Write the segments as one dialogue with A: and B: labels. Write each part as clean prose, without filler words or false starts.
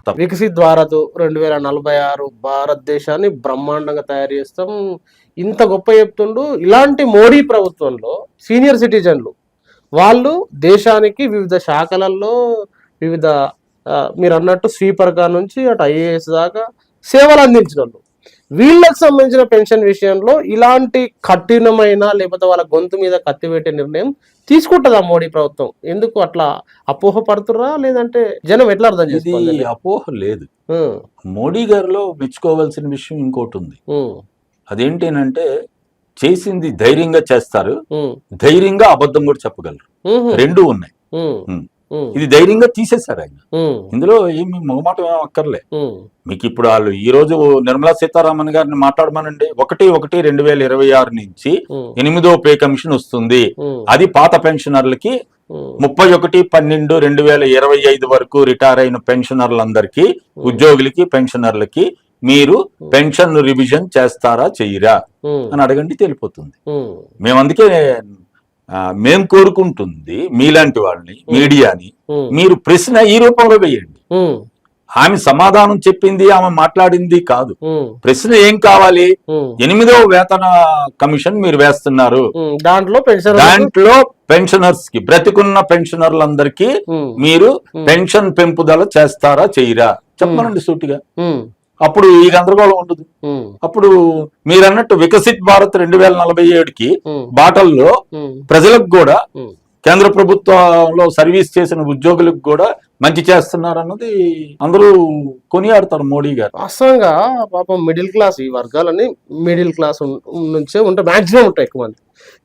A: చెప్తాం.
B: వికసిత్ భారత్ 2046 భారతదేశాన్ని బ్రహ్మాండంగా తయారు చేస్తాం ఇంత గొప్ప చెప్తుండు. ఇలాంటి మోడీ ప్రభుత్వంలో సీనియర్ సిటిజన్లు వాళ్ళు దేశానికి వివిధ శాఖలలో వివిధ మీరు అన్నట్టు స్వీపర్ గా నుంచి అటు ఐఏఎస్ దాకా సేవలు అందించిన వాళ్ళు, వీళ్ళకి సంబంధించిన పెన్షన్ విషయంలో ఇలాంటి కఠినమైన లేకపోతే వాళ్ళ గొంతు మీద కత్తి పెట్టే నిర్ణయం తీసుకుంటుందా మోడీ ప్రభుత్వం? ఎందుకు అట్లా అపోహ పడుతుర్రా, లేదంటే జనం ఎట్లా అర్థం చేసుకోవాలి?
A: అపోహ లేదు. మోడీ గారిలో మెచ్చుకోవాల్సిన విషయం ఇంకోటి ఉంది. అదేంటంటే చేసింది ధైర్యంగా చేస్తారు, ధైర్యంగా అబద్ధం కూడా చెప్పగలరు, రెండూ ఉన్నాయి. ఇది ధైర్యంగా తీసేశారు ఆయన. ఇందులో ఏమి మొగమాటం ఏం అక్కర్లే. మీకు ఇప్పుడు వాళ్ళు ఈ రోజు నిర్మలా సీతారామన్ గారిని మాట్లాడమనండి, 1/1/2026 నుంచి 8వ పే కమిషన్ వస్తుంది. అది పాత పెన్షనర్లకి 31/12/2025 వరకు రిటైర్ అయిన పెన్షనర్లందరికీ, ఉద్యోగులకి, పెన్షనర్లకి మీరు పెన్షన్ రివిజన్ చేస్తారా చెయ్యరా అని అడగండి, తెలిపోతుంది. మేము అందుకే మేం కోరుకుంటుంది మీలాంటి వాళ్ళని, మీడియాని, మీరు ప్రశ్న ఈ రూపంలో వేయండి. ఆమె సమాధానం చెప్పింది, ఆమె మాట్లాడింది కాదు. ప్రశ్న ఏం కావాలి? 8వ వేతన కమిషన్ మీరు వేస్తున్నారు, దాంట్లో పెన్షనర్స్ కి, బ్రతికున్న పెన్షనర్లందరికీ మీరు పెన్షన్ పెంపుదల చేస్తారా చెయ్యరా చెప్పమనండి సూటిగా. అప్పుడు ఈ గందరగోళం ఉండదు. అప్పుడు మీరన్నట్టు వికసిత్ భారత్ 2047కి బాటల్లో ప్రజలకు కూడా, కేంద్ర ప్రభుత్వంలో సర్వీస్ చేసిన ఉద్యోగులకు కూడా మంచి చేస్తున్నారు అన్నది అందరూ కొనియాడతారు మోడీ గారు.
B: వాస్తవంగా పాపం మిడిల్ క్లాస్, ఈ వర్గాలని మిడిల్ క్లాస్ నుంచే ఉంటాయి, మాక్సిమం ఉంటాయి ఎక్కువ మంది.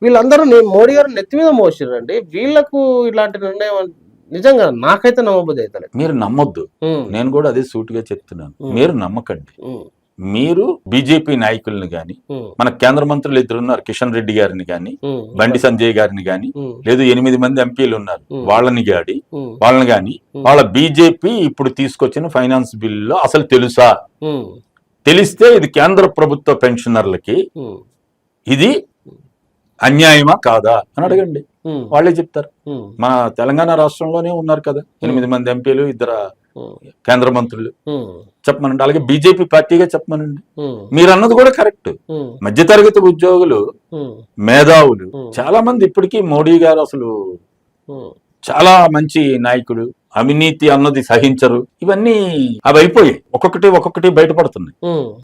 B: వీళ్ళందరూ మోడీ గారు నెత్తి మీద మోసిరండి. వీళ్ళకు ఇలాంటి నిర్ణయం నిజంగా నాకైతే నమ్మబుద్ధి అవుతలేదు.
A: మీరు నమ్మొద్దు, నేను కూడా అదే సూటిగా చెప్తున్నాను. మీరు నమ్మకండి. మీరు బీజేపీ నాయకుల్ని గాని, మన కేంద్ర మంత్రులు ఇద్దరు ఉన్నారు, కిషన్ రెడ్డి గారిని గాని, బండి సంజయ్ గారిని గాని, లేదు 8 మంది ఎంపీలు ఉన్నారు, వాళ్ళని గాని వాళ్ళ బీజేపీ ఇప్పుడు తీసుకొచ్చిన ఫైనాన్స్ బిల్లులో అసలు తెలుసా? తెలిస్తే ఇది కేంద్ర ప్రభుత్వ పెన్షనర్లకి ఇది అన్యాయమా కాదా అని అడగండి, వాళ్ళే చెప్తారు. మన తెలంగాణ రాష్ట్రంలోనే ఉన్నారు కదా 8 మంది ఎంపీలు, 2 కేంద్ర మంత్రులు, చెప్పమనండి. అలాగే బీజేపీ పార్టీగా చెప్పమనండి. మీరు అన్నది కూడా కరెక్ట్. మధ్యతరగతి ఉద్యోగులు, మేధావులు చాలా మంది ఇప్పటికీ మోడీ గారు అసలు చాలా మంచి నాయకుడు, అవినీతి అన్నది సహించరు, ఇవన్నీ అవి అయిపోయాయి. ఒక్కొక్కటి బయటపడుతున్నాయి,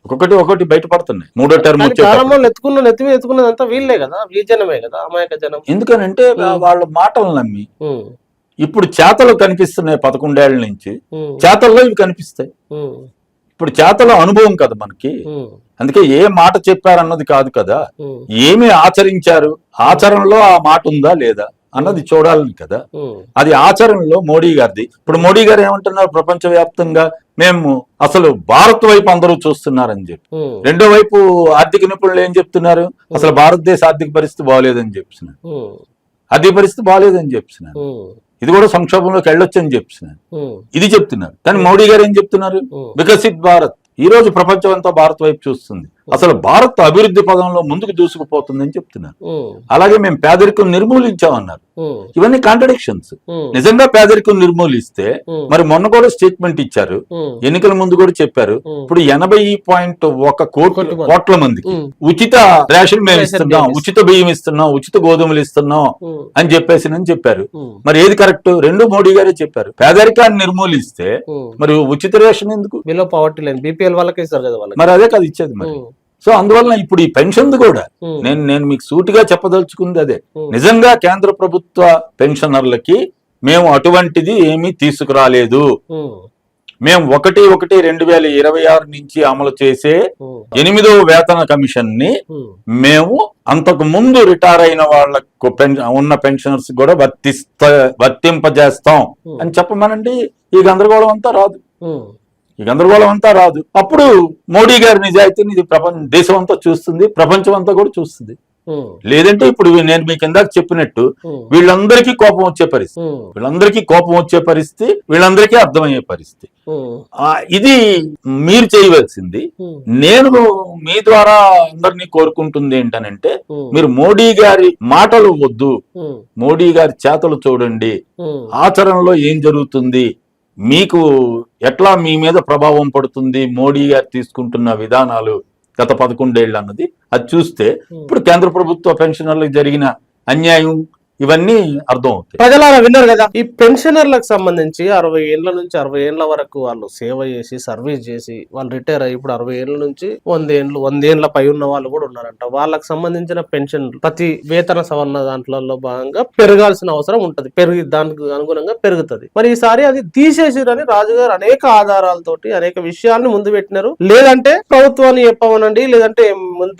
A: ఒక్కొక్కటి బయటపడుతున్నాయి. 3వ టర్మ్
B: ఎత్తుకున్నదంతా వీళ్ళే కదా, వీజనమే కదా, అమాయక జనం.
A: ఎందుకనంటే వాళ్ళ మాటలు నమ్మి ఇప్పుడు చేతలు కనిపిస్తున్నాయి. 11 ఏళ్ల నుంచి చేతల్లో ఇవి కనిపిస్తాయి. ఇప్పుడు చేతల అనుభవం కదా మనకి. అందుకే ఏ మాట చెప్పారన్నది కాదు కదా, ఏమి ఆచరించారు, ఆచరణలో ఆ మాట ఉందా లేదా అన్నది చూడాలని కదా. అది ఆచరణలో మోడీ గారిది. ఇప్పుడు మోడీ గారు ఏమంటున్నారు, ప్రపంచవ్యాప్తంగా మేము అసలు భారత్ వైపు అందరూ చూస్తున్నారని చెప్పి. రెండో వైపు ఆర్థిక నిపుణులు ఏం చెప్తున్నారు, అసలు భారతదేశ ఆర్థిక పరిస్థితి బాగోలేదని చెప్తున్నారు, ఆర్థిక పరిస్థితి బాగోలేదని చెప్తున్నారు, ఇది కూడా సంక్షోభంలోకి వెళ్ళొచ్చని చెప్తున్నారు, ఇది చెప్తున్నారు. కానీ మోడీ గారు ఏం చెప్తున్నారు, వికసిత్ భారత్. ఈ రోజు ప్రపంచం అంతా భారత్ వైపు చూస్తుంది, అసలు భారత్ అభివృద్ధి పదంలో ముందుకు దూసుకుపోతుందని చెప్తున్నారు. అలాగే మేము పేదరికం నిర్మూలించామన్నారు. ఇవన్నీ కాంట్రడిక్షన్స్. నిజంగా పేదరికం నిర్మూలిస్తే మరి మొన్న కూడా స్టేట్మెంట్ ఇచ్చారు, ఎన్నికల ముందు కూడా చెప్పారు, ఇప్పుడు 80.1 కోట్ల మందికి ఉచిత రేషన్ మేము ఇస్తున్నాం, ఉచిత బియ్యం ఇస్తున్నాం, ఉచిత గోధుమలు ఇస్తున్నాం అని చెప్పారు. మరి ఏది కరెక్ట్? రెండు మోడీ గారే చెప్పారు. పేదరికాన్ని నిర్మూలిస్తే మరి ఉచిత రేషన్ ఎందుకు?
B: బిలో పవర్టీ లైన్ బీపీఎల్ వాళ్ళకి ఇస్తారు కదా,
A: మరి అదే కదా ఇచ్చేది. మరి సో అందువలన ఇప్పుడు ఈ పెన్షన్ కూడా నేను మీకు సూటిగా చెప్పదలుచుకుంది అదే. నిజంగా కేంద్ర ప్రభుత్వ పెన్షనర్లకి మేము అటువంటిది ఏమీ తీసుకురాలేదు. మేము 1/1/2026 నుంచి అమలు చేసే 8వ వేతన కమిషన్ ని మేము అంతకు ముందు రిటైర్ అయిన వాళ్ళకు ఉన్న పెన్షనర్స్ కూడా వర్తింపజేస్తాం అని చెప్పమనండి. ఈ గందరగోళం అంతా రాదు. అప్పుడు మోడీ గారి నిజాయితీని ఇది దేశం అంతా చూస్తుంది, ప్రపంచం అంతా కూడా చూస్తుంది. లేదంటే ఇప్పుడు నేను మీకు ఇందాక చెప్పినట్టు వీళ్ళందరికీ కోపం వచ్చే పరిస్థితి, వీళ్ళందరికీ అర్థమయ్యే పరిస్థితి. ఇది మీరు చేయవలసింది. నేను మీ ద్వారా అందరినీ కోరుకుంటుంది ఏంటనంటే, మీరు మోడీ గారి మాటలు వద్దు, మోడీ గారి చేతలు చూడండి, ఆచరణలో ఏం జరుగుతుంది మీకు ఎట్లా మీ మీద ప్రభావం పడుతుంది మోడీ గారు తీసుకుంటున్న విధానాలు గత 11 ఏళ్ళు అన్నది అది చూస్తే ఇప్పుడు కేంద్ర ప్రభుత్వ పెన్షనర్లకు జరిగిన అన్యాయం ఇవన్నీ అర్థం అవుతాయి.
B: ప్రజలారా విన్నారు కదా, ఈ పెన్షనర్లకు సంబంధించి 60 ఏళ్ల నుంచి 60 ఏళ్ల వరకు వాళ్ళు సేవ చేసి సర్వీస్ చేసి వాళ్ళు రిటైర్ అయ్యి ఇప్పుడు 60 ఏళ్ల నుంచి 100 ఏళ్ల పై ఉన్న వాళ్ళు కూడా ఉన్నారంట. వాళ్ళకి సంబంధించిన పెన్షన్ ప్రతి వేతన సవరణ దాంట్లో భాగంగా పెరగాల్సిన అవసరం ఉంటది, దానికి అనుగుణంగా పెరుగుతుంది. మరి ఈసారి అది తీసేసిరని రాజుగారు అనేక ఆధారాలతోటి అనేక విషయాలను ముందు పెట్టినారు. లేదంటే ప్రభుత్వాన్ని చెప్పమనండి, లేదంటే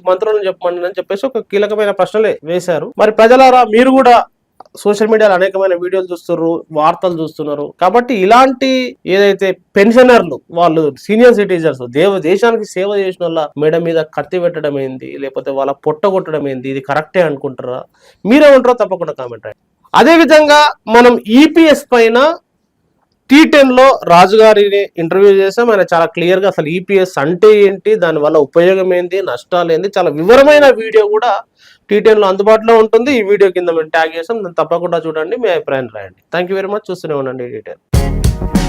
B: మంత్రులను చెప్పమని అని చెప్పేసి ఒక కీలకమైన ప్రశ్నలే వేశారు. మరి ప్రజలారా మీరు కూడా సోషల్ మీడియాలో అనేకమైన వీడియోలు చూస్తున్నారు, వార్తలు చూస్తున్నారు. కాబట్టి ఇలాంటి ఏదైతే పెన్షనర్లు వాళ్ళు సీనియర్ సిటిజన్స్ దేశానికి సేవ చేసిన వాళ్ళ మెడ మీద కత్తి పెట్టడం ఏంది, లేకపోతే వాళ్ళ పొట్ట కొట్టడం ఏంది, ఇది కరెక్టే అనుకుంటారా? మీరేమంటారో తప్పకుండా కామెంట్ రాయండి. అదే విధంగా మనం ఈపీఎస్ పైన T10 లో రాజుగారిని ఇంటర్వ్యూ చేసాం. ఆయన చాలా క్లియర్ గా అసలు ఈపీఎస్ అంటే ఏంటి, దాని వల్ల ఉపయోగం ఏంటి, నష్టాలు ఏంటి, చాలా వివరమైన వీడియో కూడా T10 లో అందుబాటులో ఉంటుంది. ఈ వీడియో కింద మేము ట్యాగ్ చేసాం, దాన్ని తప్పకుండా చూడండి, మీ అభిప్రాయం రాయండి. Thank you very much. చూస్తూనే ఉండండి T10.